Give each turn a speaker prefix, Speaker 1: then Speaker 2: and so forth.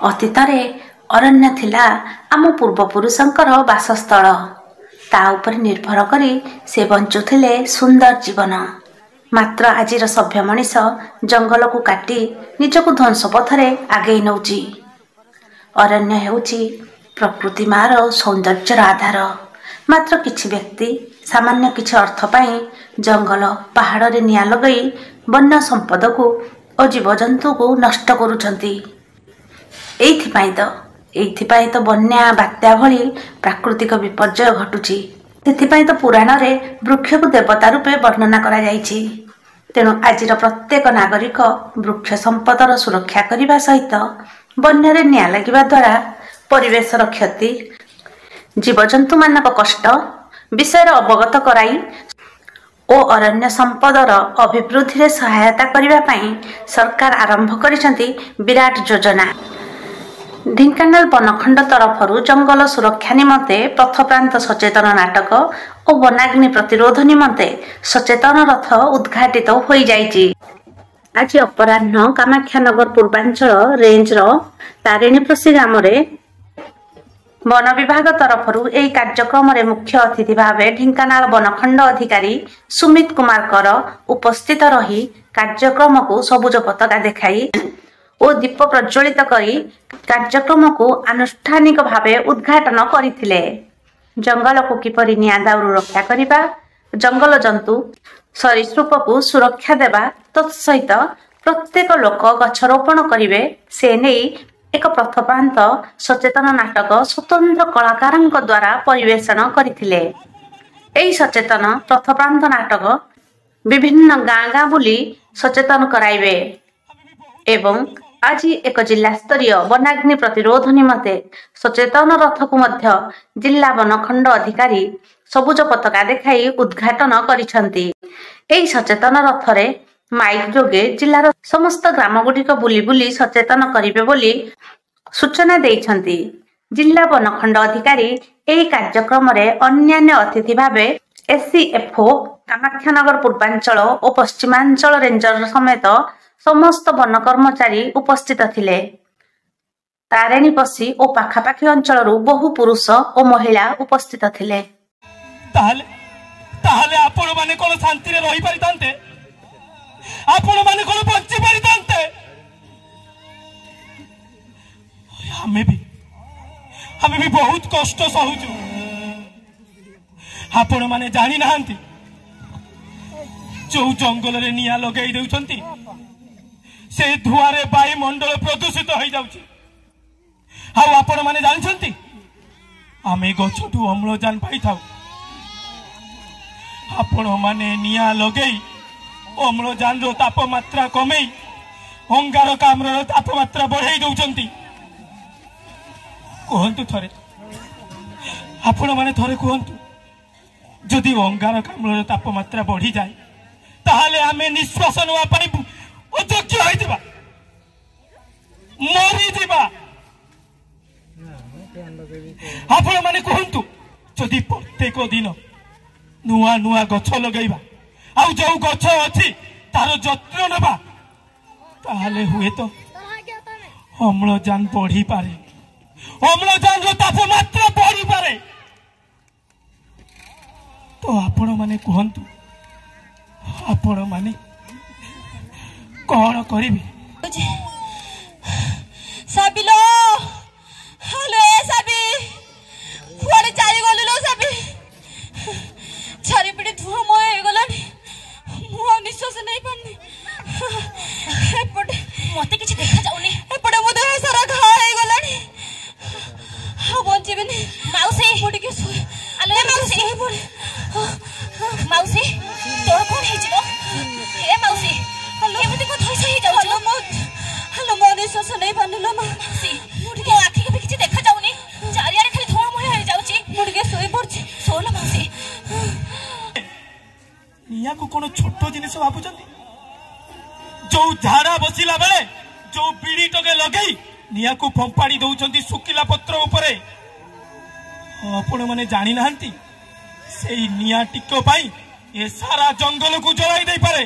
Speaker 1: ଅତୀତରେ ଅରଣ୍ୟ ଥିଲା ଆମ ପୂର୍ବପୁରୁଷଙ୍କର ବାସସ୍ଥଳ। ତା ଉପରେ ନିର୍ଭର କରି ସେ ବଞ୍ଚୁଥିଲେ ସୁନ୍ଦର ଜୀବନ। ମାତ୍ର ଆଜିର ସଭ୍ୟ ମଣିଷ ଜଙ୍ଗଲକୁ କାଟି ନିଜକୁ ଧ୍ୱଂସ ପଥରେ ଆଗେଇ ନେଉଛି। ଅରଣ୍ୟ ହେଉଛି ପ୍ରକୃତି ମାର ସୌନ୍ଦର୍ଯ୍ୟର ଆଧାର। ମାତ୍ର କିଛି ବ୍ୟକ୍ତି ସାମାନ୍ୟ କିଛି ଅର୍ଥ ପାଇଁ ଜଙ୍ଗଲ ପାହାଡ଼ରେ ନିଆଁ ଲଗାଇ ବନ୍ୟ ସମ୍ପଦକୁ ଓ ଜୀବଜନ୍ତୁକୁ ନଷ୍ଟ କରୁଛନ୍ତି। ଏଇଥିପାଇଁ ତ ବନ୍ୟା ବାତ୍ୟା ଭଳି ପ୍ରାକୃତିକ ବିପର୍ଯ୍ୟୟ ଘଟୁଛି। ସେଥିପାଇଁ ତ ପୁରାଣରେ ବୃକ୍ଷକୁ ଦେବତା ରୂପେ ବର୍ଣ୍ଣନା କରାଯାଇଛି। ତେଣୁ ଆଜିର ପ୍ରତ୍ୟେକ ନାଗରିକ ବୃକ୍ଷ ସମ୍ପଦର ସୁରକ୍ଷା କରିବା ସହିତ ବନ୍ୟାରେ ନିଆଁ ଲାଗିବା ଦ୍ୱାରା ପରିବେଶର କ୍ଷତି, ଜୀବଜନ୍ତୁମାନଙ୍କ କଷ୍ଟ ବିଷୟରେ ଅବଗତ କରାଇ ଓ ଅରଣ୍ୟ ସମ୍ପଦର ଅଭିବୃଦ୍ଧିରେ ସହାୟତା କରିବା ପାଇଁ ସରକାର ଆରମ୍ଭ କରିଛନ୍ତି ବିରାଟ ଯୋଜନା। ଢେଙ୍କାନାଳ ବନଖଣ୍ଡ ତରଫରୁ ଜଙ୍ଗଲ ସୁରକ୍ଷା ନିମନ୍ତେ ପଥପ୍ରାନ୍ତ ସଚେତନ ନାଟକ ଓ ବନାଗ୍ନି ପ୍ରତିରୋଧ ନିମନ୍ତେ ସଚେତନ ରଥ ଉଦ୍ଘାଟିତ ହୋଇଯାଇଛି। ଆଜି ଅପରାହ୍ନ କାମାକ୍ଷାନଗର ପୂର୍ବାଞ୍ଚଳ ରେଞ୍ଜର ତାରିଣୀପୋଷି ଗ୍ରାମରେ ବନ ବିଭାଗ ତରଫରୁ ଏହି କାର୍ଯ୍ୟକ୍ରମରେ ମୁଖ୍ୟ ଅତିଥି ଭାବେ ଢେଙ୍କାନାଳ ବନଖଣ୍ଡ ଅଧିକାରୀ ସୁମିତ କୁମାର କର ଉପସ୍ଥିତ ରହି କାର୍ଯ୍ୟକ୍ରମକୁ ସବୁଜ ପତାକା ଦେଖାଇ ଓ ଦୀପ ପ୍ରଜ୍ୱଳିତ କରି କାର୍ଯ୍ୟକ୍ରମକୁ ଆନୁଷ୍ଠାନିକ ଭାବେ ଉଦ୍ଘାଟନ କରିଥିଲେ। ଜଙ୍ଗଲକୁ କିପରି ନିଆଁ ଦାଉରୁ ରକ୍ଷା କରିବା, ଜଙ୍ଗଲ ଜନ୍ତୁ ସରୀସୃପକୁ ସୁରକ୍ଷା ଦେବା ତତ୍ସହିତ ପ୍ରତ୍ୟେକ ଲୋକ ଗଛ ରୋପଣ କରିବେ ସେ ନେଇ ଏକ ପଥପ୍ରାନ୍ତ ସଚେତନ ନାଟକ ସ୍ୱତନ୍ତ୍ର କଳାକାରଙ୍କ ଦ୍ୱାରା ପରିବେଷଣ କରିଥିଲେ। ଏହି ସଚେତନ ପଥପ୍ରାନ୍ତ ନାଟକ ବିଭିନ୍ନ ଗାଁ ବୁଲି ସଚେତନ କରାଇବେ ଏବଂ ଆଜି ଏକ ଜିଲ୍ଲାସ୍ତରୀୟ ବନାଗ୍ନି ପ୍ରତିରୋଧ ନିମନ୍ତେ ସଚେତନ ରଥକୁ ମଧ୍ୟ ଜିଲ୍ଲା ବନଖଣ୍ଡ ଅଧିକାରୀ ସବୁଜ ପତାକା ଦେଖାଇ ଉଦ୍ଘାଟନ କରିଛନ୍ତି। ଏହି ସଚେତନ ରଥରେ ମାଇକ୍ ଯୋଗେ ଜିଲ୍ଲାର ସମସ୍ତ ଗ୍ରାମଗୁଡ଼ିକ ବୁଲି ସଚେତନ କରିବେ ବୋଲି ସୂଚନା ଦେଇଛନ୍ତି। ଜିଲ୍ଲା ବନଖଣ୍ଡ ଅଧିକାରୀ ଏହି କାର୍ଯ୍ୟକ୍ରମରେ ଅନ୍ୟାନ୍ୟ ଅତିଥି ଭାବେ SCFO କାମାକ୍ଷାନଗର ପୂର୍ବାଞ୍ଚଳ ଓ ପଶ୍ଚିମାଞ୍ଚଳ ରେଞ୍ଜର ସମେତ ସମସ୍ତ ବନ କର୍ମଚାରୀ ଉପସ୍ଥିତ ଥିଲେ। ତାରିଣୀପୋଷି ଓ ପାଖାପାଖି ଅଞ୍ଚଳରୁ ବହୁ ପୁରୁଷ ଓ ମହିଳା ଉପସ୍ଥିତ ଥିଲେ।
Speaker 2: ତାହେଲେ ଆପଣ ମାନେ କଣ ଶାନ୍ତିରେ ରହି ପାରିଥାନ୍ତେ? ଆପଣ ମାନେ କଣ ବଞ୍ଚି ପାରିଥାନ୍ତେ? ଆମେ ବି ବହୁତ କଷ୍ଟ ସହୁଛୁ। ଆପଣ ମାନେ ଜାଣି ନାହାନ୍ତି ଯୋଉ ଜଙ୍ଗଲରେ ନିଆଁ ଲଗାଇ ଦେଉଛନ୍ତି ସେ ଧୂଆଁରେ ବାୟୁମଣ୍ଡଳ ପ୍ରଦୂଷିତ ହୋଇଯାଉଛି। ଆଉ ଆପଣ ମାନେ ଜାଣିଛନ୍ତି ଆମେ ଗଛଠୁ ଅମ୍ଳଜାନ ପାଇଥାଉ। ଆପଣ ମାନେ ନିଆଁ ଲଗେଇ ଅମ୍ଳଜାନର ତାପମାତ୍ରା କମେଇ ଅଙ୍ଗାରକାମ୍ଳର ତାପମାତ୍ରା ବଢେଇ ଦଉଛନ୍ତି। କୁହନ୍ତୁ ଥରେ, ଆପଣ ମାନେ ଥରେ କୁହନ୍ତୁ, ଯଦି ଅଙ୍ଗାରକାମ୍ଳର ତାପମାତ୍ରା ବଢିଯାଏ ତାହେଲେ ଆମେ ନିଶ୍ୱାସ ନେବା ପାଇଁ ଅଯୋଗ୍ୟ ହୋଇଯିବା, ମରିଯିବା। ଆପଣ ମାନେ କୁହନ୍ତୁ, ଯଦି ପ୍ରତ୍ୟେକ ଦିନ ନୂଆ ଗଛ ଲଗାଇବା ଆଉ ଯୋଉ ଗଛ ଅଛି ତାର ଯତ୍ନ ନେବା ତାହେଲେ ହୁଏତ ଅମ୍ଳଜାନ ବଢିପାରେ, ଅମ୍ଳଜାନର ତାପମାତ୍ରା ବଢିପାରେ। ତ ଆପଣ ମାନେ କୁହନ୍ତୁ, ଆପଣ ମାନେ କଣ କରିବେ?
Speaker 3: ସାବିଲୋ, ହ୍ୟାଲୋ ସାବି, କୁଆଡେ ଚାଲିଗଲୁ ଲୋ ସାବି? ଚାରିପଟେ ଧୂଆଁମୟ ହେଇଗଲାଣି, ମୁଁ ଆଉ ନିଶ୍ୱାସ ନେଇପାରୁନି। ଏପଟେ ମତେ କିଛି ଦେଖାଯାଉନି, ଏପଟେ ମୋ ଦେହ ସାରା ଘା ହେଇଗଲାଣି, ଆଉ ବଞ୍ଚିବିନି। ମାଉସୀ, ମୁଁ ଟିକେ ମାଉସୀ, ତୋର କଣ ହେଇଯିବ? ଏ ମାଉସୀ, ଏମିତି କଣ ଧଇସା ହେଇଯାଉଛ? ମୋ ନିଶ୍ୱାସ ନେଇପାରୁନି ଲୋ ମାଉସୀ, ମୋ ଆଖିକୁ ବି କିଛି ଦେଖାଯାଉନି, ଚାରିଆଡେ ଖାଲି ଧୂଆଁମୟ ହେଇଯାଉଛି। ମୁଁ ଟିକେ ଶୋଇପଡୁଛି। ଶୋଇଲ ମାଉସୀ।
Speaker 2: ନିଆଁକୁ କଣ ଛୋଟ ଜିନିଷ ଭାବୁଛନ୍ତି? ଯୋଉ ଝାଡା ବସିଲା ବେଳେ ଯୋଉ ବିଡି ଟକେ ଲଗେଇ ନିଆଁକୁ ଫମ୍ପାଡି ଦଉଛନ୍ତି ଶୁଖିଲା ପତ୍ର ଉପରେ। ଆପଣ ମାନେ ଜାଣି ନାହାନ୍ତି ସେଇ ନିଆଁ ଟିକ ପାଇଁ ଏ ସାରା ଜଙ୍ଗଲକୁ ଜଳାଇ ଦେଇପାରେ।